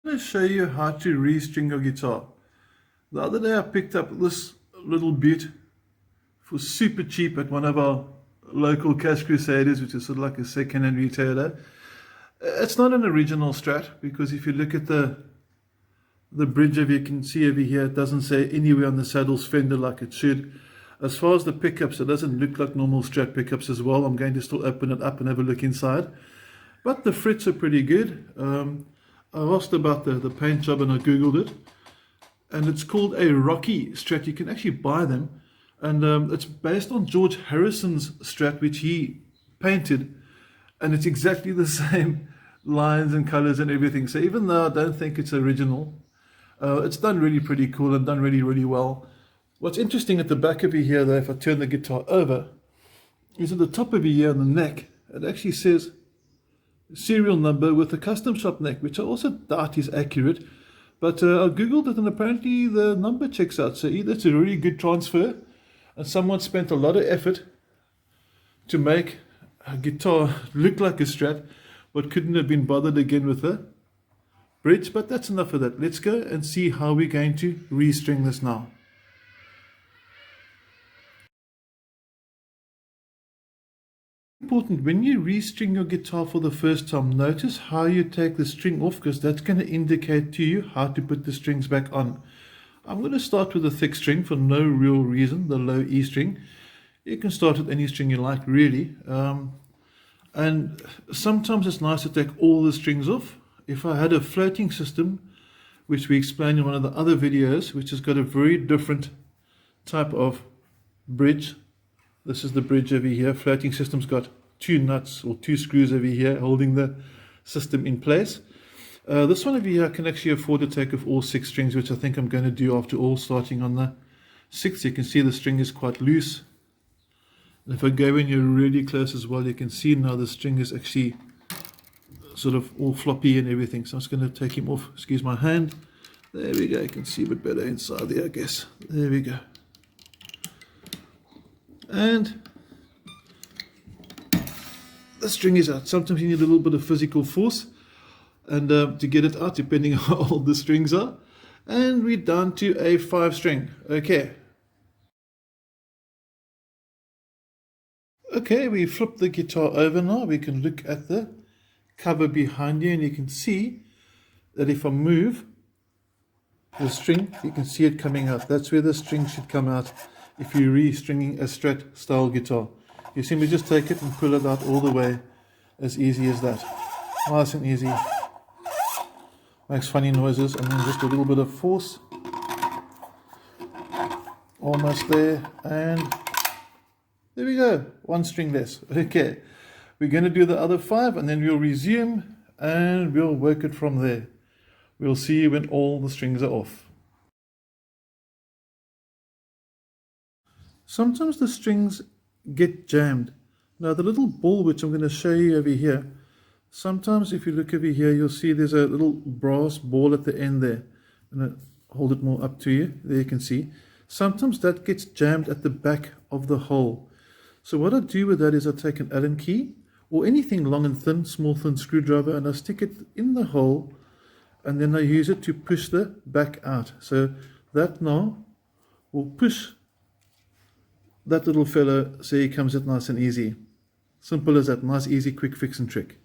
I'm going to show you how to restring your guitar. The other day I picked up this little bit for super cheap at one of our local Cash Crusaders, which is sort of like a second-hand retailer. It's not an original Strat, because if you look at the bridge over, you can see over here, it doesn't say anywhere on the saddle's fender like it should. As far as the pickups, it doesn't look like normal Strat pickups as well. I'm going to still open it up and have a look inside. But the frets are pretty good. I asked about the paint job and I googled it, and it's called a Rocky Strat. You can actually buy them, and it's based on George Harrison's Strat, which he painted, and it's exactly the same lines and colors and everything. So even though I don't think it's original, it's done really pretty cool and done really well. What's interesting at the back of here, though, if I turn the guitar over, is at the top of here on the neck, it actually says serial number with a custom shop neck, which I also doubt is accurate, but I googled it and apparently the number checks out. So either it's a really good transfer and someone spent a lot of effort to make a guitar look like a Strat but couldn't have been bothered again with the bridge. But that's enough of that. Let's go and see how we're going to restring this now. Important, when you restring your guitar for the first time, notice how you take the string off, because that's going to indicate to you how to put the strings back on. I'm going to start with a thick string for no real reason, the low E string. You can start with any string you like, really. And sometimes it's nice to take all the strings off. If I had a floating system, which we explained in one of the other videos, which has got a very different type of bridge. This is the bridge over here. Floating system's got two nuts or two screws over here holding the system in place. This one over here I can actually afford to take off all 6 strings, which I think I'm going to do after all, starting on the 6th. You can see the string is quite loose. And if I go in here really close as well, you can see now the string is actually sort of all floppy and everything. So I'm just going to take him off. Excuse my hand. There we go. You can see a bit better inside there, I guess. There we go. And the string is out. Sometimes you need a little bit of physical force and to get it out, depending on how old the strings are. And we're down to a 5 string. Okay, we flip the guitar over now. We can look at the cover behind you, and you can see that if I move the string, you can see it coming out. That's where the string should come out if you're restringing a Strat style guitar. You simply just take it and pull it out all the way, as easy as that. Nice and easy. Makes funny noises, and then just a little bit of force. Almost there, and there we go. 1 string less. Okay, we're going to do the other 5, and then we'll resume and we'll work it from there. We'll see when all the strings are off. Sometimes the strings get jammed. Now the little ball, which I'm going to show you over here, sometimes if you look over here, you'll see there's a little brass ball at the end there. And I'll hold it more up to you. There you can see. Sometimes that gets jammed at the back of the hole. So what I do with that is I take an Allen key or anything long and thin, small thin screwdriver, and I stick it in the hole, and then I use it to push the back out. So that now will push that little fellow so he comes out nice and easy. Simple as that. Nice, easy, quick fix and trick.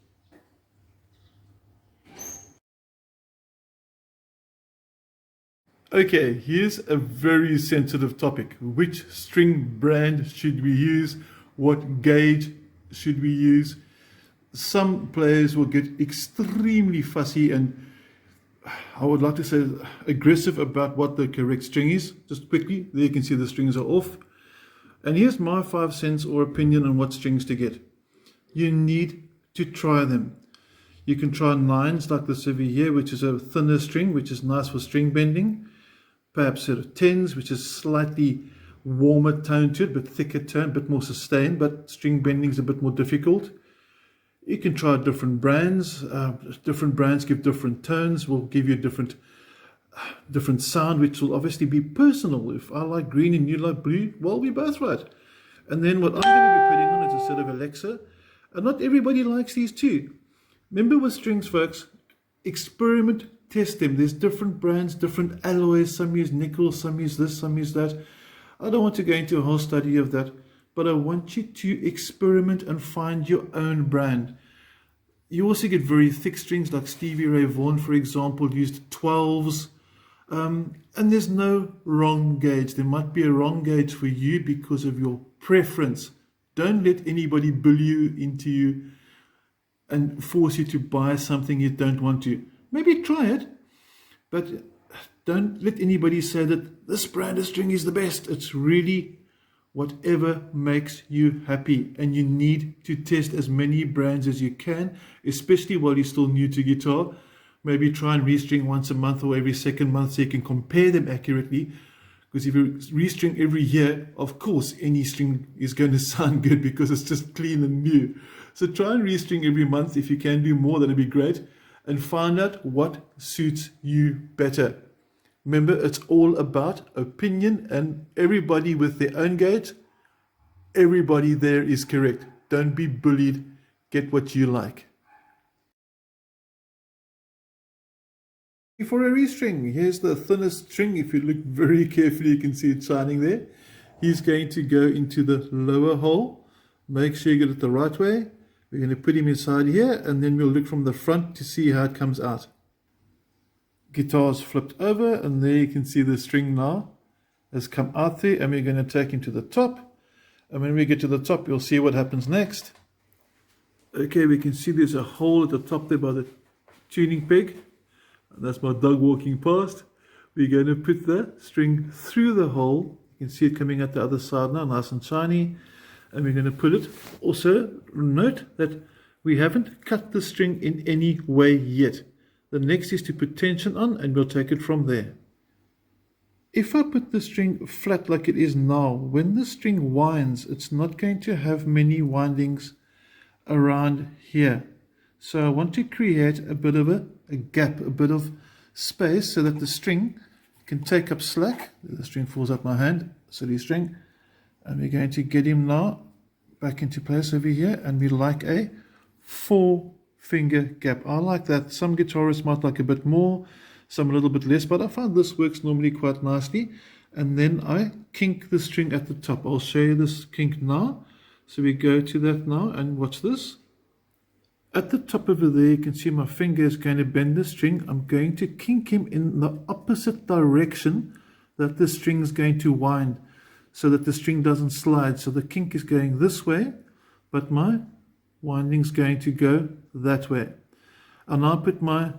Okay, here's a very sensitive topic. Which string brand should we use? What gauge should we use? Some players will get extremely fussy and, I would like to say, aggressive about what the correct string is. Just quickly, there you can see the strings are off. And here's my 5 cents or opinion on what strings to get. You need to try them. You can try 9s like this over here, which is a thinner string, which is nice for string bending. Perhaps sort of 10s, which is slightly warmer tone to it, but thicker tone, a bit more sustained, but string bending is a bit more difficult. You can try different brands. Different brands give different tones, will give you different sound, which will obviously be personal. If I like green and you like blue, well, we're both right. And then what I'm going to be putting on is a set of Alexa. And not everybody likes these too. Remember with strings, folks, experiment, test them. There's different brands, different alloys. Some use nickel, some use this, some use that. I don't want to go into a whole study of that, but I want you to experiment and find your own brand. You also get very thick strings, like Stevie Ray Vaughan, for example, used 12s. And there's no wrong gauge. There might be a wrong gauge for you because of your preference. Don't let anybody bully you into you and force you to buy something you don't want to. Maybe try it, but don't let anybody say that this brand of string is the best. It's really whatever makes you happy, and you need to test as many brands as you can, especially while you're still new to guitar. Maybe try and restring once a month or every second month so you can compare them accurately. Because if you restring every year, of course, any string is going to sound good because it's just clean and new. So try and restring every month. If you can do more, that'd be great. And find out what suits you better. Remember, it's all about opinion, and everybody with their own gauge, everybody there is correct. Don't be bullied. Get what you like. For a restring, here's the thinnest string. If you look very carefully, you can see it shining there. He's going to go into the lower hole. Make sure you get it the right way. We're going to put him inside here, and then we'll look from the front to see how it comes out. Guitar's flipped over, and there you can see the string now has come out there, and we're going to take him to the top. And when we get to the top, you'll see what happens next. Okay, we can see there's a hole at the top there by the tuning peg. That's my dog walking past. We're going to put the string through the hole. You can see it coming out the other side now, nice and shiny. And we're going to put it. Also, note that we haven't cut the string in any way yet. The next is to put tension on, and we'll take it from there. If I put the string flat like it is now, when the string winds, it's not going to have many windings around here. So I want to create a bit of a gap, a bit of space, so that the string can take up slack. The string falls out my hand, silly string. And we're going to get him now back into place over here, and we like a 4-finger gap. I like that. Some guitarists might like a bit more, some a little bit less, but I find this works normally quite nicely. And then I kink the string at the top. I'll show you this kink now. So we go to that now, and watch this. At the top over there, you can see my finger is going to bend the string. I'm going to kink him in the opposite direction that the string is going to wind, so that the string doesn't slide. So the kink is going this way, but my winding is going to go that way. And I'll put my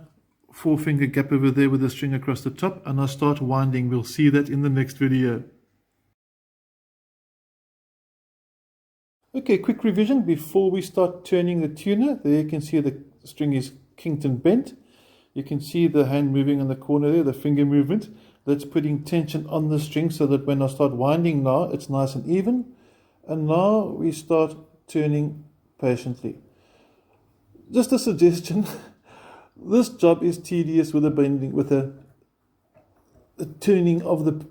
4-finger gap over there with the string across the top, and I'll start winding. We'll see that in the next video. Okay, quick revision before we start turning the tuner. There you can see the string is kinked and bent. You can see the hand moving in the corner there, the finger movement. That's putting tension on the string so that when I start winding now, it's nice and even. And now we start turning patiently. Just a suggestion. This job is tedious with the bending, with the tuning of the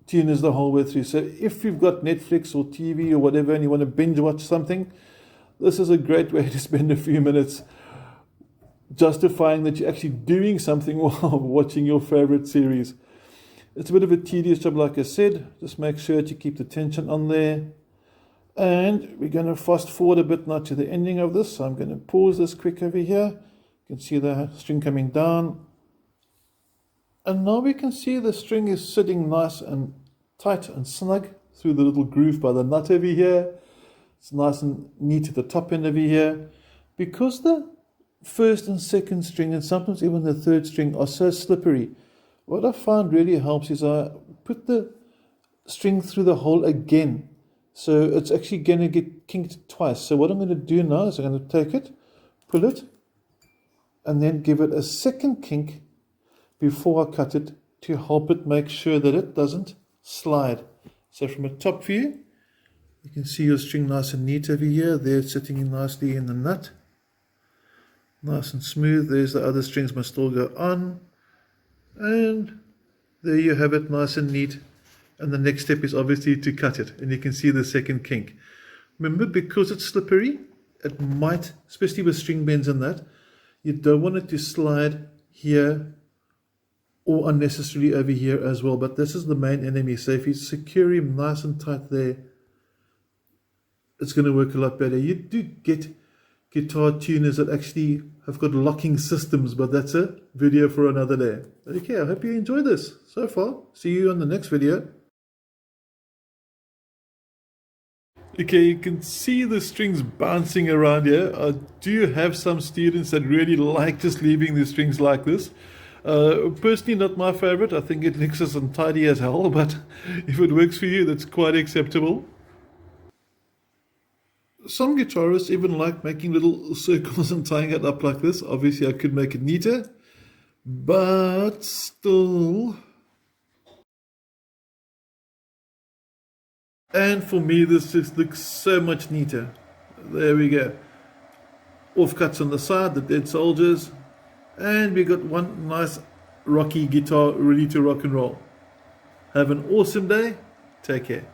tuners the whole way through. So if you've got Netflix or TV or whatever and you want to binge watch something, this is a great way to spend a few minutes justifying that you're actually doing something while watching your favorite series. It's a bit of a tedious job, like I said. Just make sure that you keep the tension on there. And we're going to fast forward a bit now to the ending of this. So I'm going to pause this quick over here. You can see the string coming down. And now we can see the string is sitting nice and tight and snug through the little groove by the nut over here. It's nice and neat at the top end over here. Because the first and second string, and sometimes even the third string, are so slippery, what I find really helps is I put the string through the hole again. So it's actually going to get kinked twice. So what I'm going to do now is I'm going to take it, pull it, and then give it a second kink before I cut it to help it make sure that it doesn't slide. So from a top view, you can see your string nice and neat over here. There it's sitting nicely in the nut. Nice and smooth. There's the other strings must still go on. And there you have it, nice and neat. And the next step is obviously to cut it. And you can see the second kink. Remember, because it's slippery, it might, especially with string bends and that, you don't want it to slide here or unnecessarily over here as well. But this is the main enemy. So if you secure him nice and tight there, it's going to work a lot better. You do get guitar tuners that actually have got locking systems, but that's a video for another day. Okay, I hope you enjoyed this so far. See you on the next video. Okay, you can see the strings bouncing around here. I do have some students that really like just leaving the strings like this. Personally, not my favorite. I think it looks as untidy as hell, but if it works for you, that's quite acceptable. Some guitarists even like making little circles and tying it up like this. Obviously, I could make it neater, but still. And for me, this just looks so much neater. There we go. Offcuts on the side, the dead soldiers. And we got one nice rocky guitar ready to rock and roll. Have an awesome day. Take care.